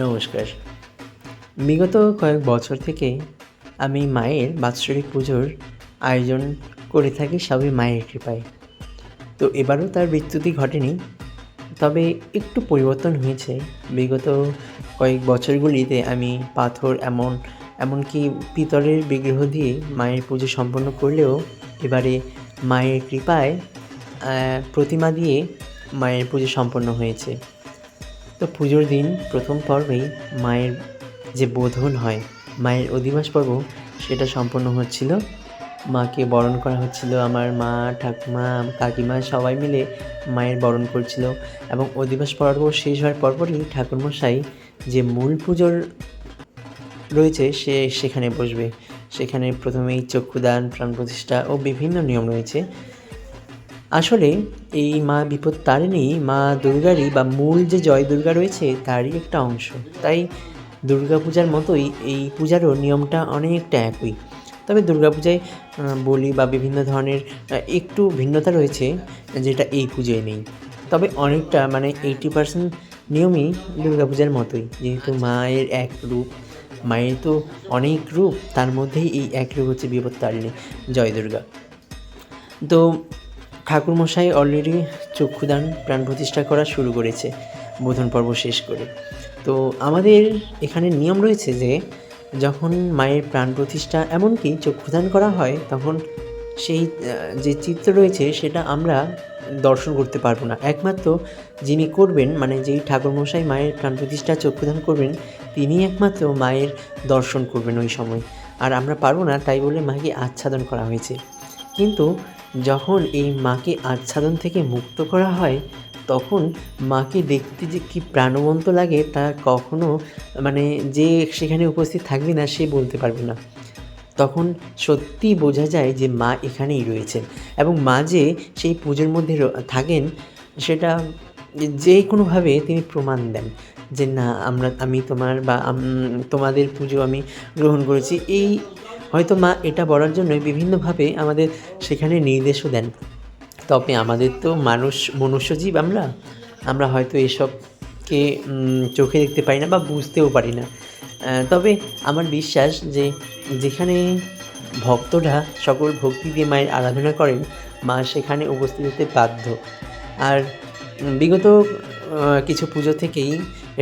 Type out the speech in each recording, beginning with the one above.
নমস্কার। বিগত কয়েক বছর থেকে আমি মায়ের বাৎসরিক পুজোর আয়োজন করে থাকি সবই মায়ের কৃপায়। তো এবারও তার বিচ্যুতি ঘটেনি। তবে একটু পরিবর্তন হয়েছে। বিগত কয়েক বছরগুলিতে আমি পাথর এমনকি পিতলের বিগ্রহ দিয়ে মায়ের পুজো সম্পন্ন করলেও এবারে মায়ের কৃপায় প্রতিমা দিয়ে মায়ের পুজো সম্পন্ন হয়েছে। তো পুজোর দিন প্রথম পর্বেই মায়ের যে বোধন হয়, মায়ের অধিবাস পর্ব, সেটা সম্পন্ন হচ্ছিল। মাকে বরণ করা হচ্ছিল। আমার মা, ঠাকুমা, কাকিমা সবাই মিলে মায়ের বরণ করছিল এবং অধিবাস পর্ব শেষ হওয়ার পরপরই ঠাকুরমশাই যে মূল পুজোর রয়েছে সেখানে বসবে। সেখানে প্রথমেই চক্ষুদান, প্রাণ প্রতিষ্ঠা ও বিভিন্ন নিয়ম রয়েছে। আসলে এই মা বিপত্তারিণী মা দুর্গারই বা মূল যে জয় দুর্গা রয়েছে তারই একটা অংশ। তাই দুর্গা পূজার মতোই এই পূজারও নিয়মটা অনেকটা একই। তবে দুর্গা পূজায় বলি বা বিভিন্ন ধরনের একটু ভিন্নতা রয়েছে, যেটা এই পুজোয় নেই। তবে অনেকটা 80% নিয়মই দুর্গা পূজার মতোই। যেহেতু মায়ের এক রূপ, মায়ের তো অনেক রূপ, তার মধ্যেই এই এক রূপ হচ্ছে বিপত্তারিণী জয় দুর্গা। তো ঠাকুরমশাই অলরেডি চক্ষুদান, প্রাণ প্রতিষ্ঠা করা শুরু করেছে বোধন পর্ব শেষ করে। তো আমাদের এখানে নিয়ম রয়েছে যে যখন মায়ের প্রাণ প্রতিষ্ঠা এমনকি চক্ষুদান করা হয়, তখন সেই যে চিত্র রয়েছে সেটা আমরা দর্শন করতে পারবো না। একমাত্র যিনি করবেন, যেই ঠাকুরমশাই মায়ের প্রাণ প্রতিষ্ঠা চক্ষুদান করবেন, তিনিই একমাত্র মায়ের দর্শন করবেন ওই সময়। আর আমরা পারবো না, তাই বলে মাকে আচ্ছাদন করা হয়েছে। কিন্তু যখন এই মাকে আচ্ছাদন থেকে মুক্ত করা হয়, তখন মাকে দেখতে যে কী প্রাণবন্ত লাগে তা কখনো যে সেখানে উপস্থিত থাকবে না সে বলতে পারবে না। তখন সত্যিই বোঝা যায় যে মা এখানেই রয়েছেন এবং মা যে সেই পুজোর মধ্যে থাকেন, সেটা যে কোনোভাবে তিনি প্রমাণ দেন যে না, আমি তোমার বা তোমাদের পুজো আমি গ্রহণ করেছি। এই হয়তো মা এটা বলার জন্যই বিভিন্নভাবে আমাদের সেখানে নির্দেশও দেন। তবে আমাদের তো মনুষ্যজীব, আমরা হয়তো এসবকে চোখে দেখতে পারি না বা বুঝতেও পারি না। তবে আমার বিশ্বাস যে যেখানে ভক্তরা সকল ভক্তি দিয়ে মায়ের আরাধনা করেন, মা সেখানে উপস্থিত হতে বাধ্য। আর বিগত কিছু পুজো থেকেই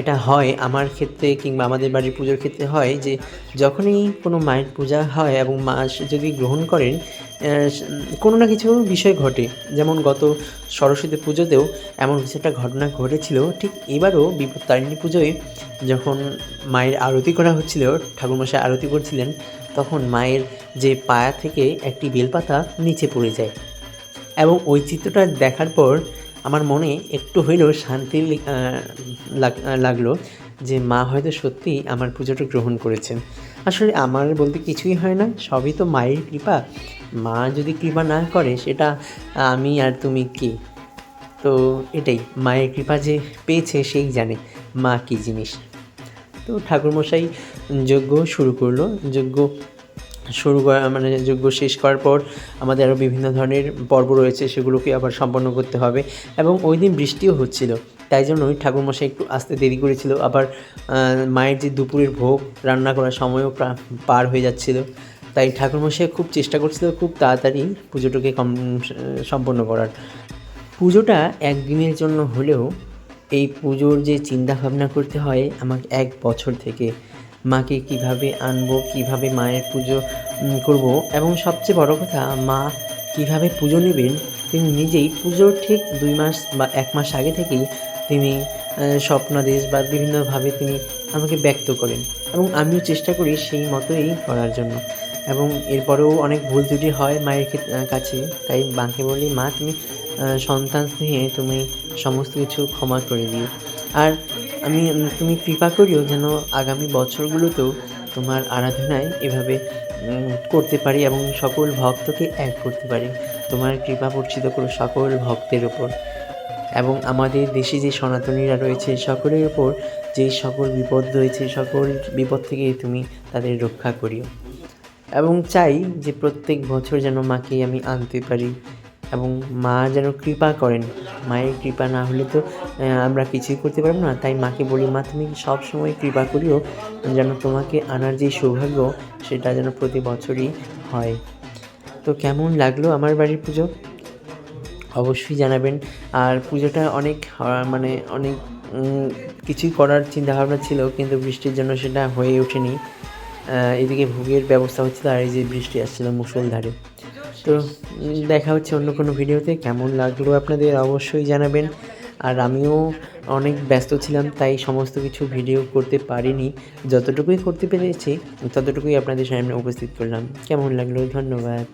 এটা হয় আমার ক্ষেত্রে, কিংবা আমাদের বাড়ির পুজোর ক্ষেত্রে হয় যে যখনই কোনো মায়ের পূজা হয় এবং মা যদি গ্রহণ করেন, কোনো না কিছু বিষয় ঘটে। যেমন গত সরস্বতী পুজোতেও এমন কিছু একটা ঘটনা ঘটেছিল। ঠিক এবারও বিপত্তারিণী পুজোয় যখন মায়ের আরতি করা হচ্ছিল, ঠাকুরমশাই আরতি করছিলেন, তখন মায়ের যে পায়া থেকে একটি বেলপাতা নিচে পড়ে যায় এবং ওই চিত্রটা দেখার পর আমার মনে একটু হইলেও শান্তি লাগলো যে মা হয়তো সত্যিই আমার পুজোটা গ্রহণ করেছেন। আসলে আমার বলতে কিছুই হয় না, সবই তো মায়ের কৃপা। মা যদি কৃপা না করে, সেটা আমি আর তুমি কে? তো এটাই, মায়ের কৃপা যে পেয়েছে সেই জানে মা কী জিনিস। তো ঠাকুরমশাই যজ্ঞ শুরু করলো। যজ্ঞ শেষ করার পর আমাদের আরও বিভিন্ন ধরনের পর্ব রয়েছে, সেগুলোকে আবার সম্পন্ন করতে হবে এবং ওই দিন বৃষ্টিও হচ্ছিল। তাই জন্যই ঠাকুরমশাই একটু আসতে দেরি করেছিল। আবার মায়ের যে দুপুরের ভোগ রান্না করার সময়ও পার হয়ে যাচ্ছিল। তাই ঠাকুরমশাই খুব চেষ্টা করছিল খুব তাড়াতাড়ি পুজোটাকে সম্পন্ন করার। পুজোটা একদিনের জন্য হলেও এই পুজোর যে চিন্তাভাবনা করতে হয় আমাকে 1 বছর থেকে। মাকে কীভাবে আনবো, কীভাবে মায়ের পুজো করব, এবং সবচেয়ে বড় কথা, মা কীভাবে পুজো নেবেন তিনি নিজেই পুজোর ঠিক 2 মাস বা 1 মাস আগে থেকেই তিনি স্বপ্নাদেশ বা বিভিন্নভাবে তিনি আমাকে ব্যক্ত করেন এবং আমিও চেষ্টা করি সেই মতোই করার জন্য। এবং এরপরেও অনেক ভুল ত্রুটি হয় মায়ের কাছে। তাই মাকে বলি, মা তুমি সন্তান স্নেহে তুমি সমস্ত কিছু ক্ষমা করে দিও। আর তুমি কৃপা করিও যেন আগামী বছরগুলোতেও তোমার আরাধনায় এভাবে করতে পারি এবং সকল ভক্তকে এক করতে পারি। তোমার কৃপা বর্ষিত করো সকল ভক্তের ওপর এবং আমাদের দেশে যে সনাতনীরা রয়েছে সকলের ওপর যে সকল বিপদ রয়েছে, সকল বিপদ থেকে তুমি তাদের রক্ষা করিও। এবং চাই যে প্রত্যেক বছর যেন মাকে আমি আনতে পারি এবং মা যেন কৃপা করেন। মায়ের কৃপা না হলে তো আমরা কিছুই করতে পারবো না। তাই মাকে বলি, মা তুমি সবসময় কৃপা করিও যেন তোমাকে আনার যে সৌভাগ্য সেটা যেন প্রতি বছরই হয়। তো কেমন লাগলো আমার বাড়ির পুজো অবশ্যই জানাবেন। আর পুজোটা অনেক মানে অনেক কিছুই করার চিন্তাভাবনা ছিল, কিন্তু বৃষ্টির জন্য সেটা হয়ে ওঠেনি। এদিকে ভোগের ব্যবস্থা হচ্ছিল আর এই যে বৃষ্টি আসছিল মুষলধারে। তো দেখা হচ্ছে অন্য কোনো ভিডিওতে। কেমন লাগলো আপনাদের অবশ্যই জানাবেন। আর আমিও অনেক ব্যস্ত ছিলাম, তাই সমস্ত কিছু ভিডিও করতে পারিনি। যতটুকুই করতে পেরেছি ততটুকুই আপনাদের সামনে উপস্থিত করলাম। কেমন লাগলো? ধন্যবাদ।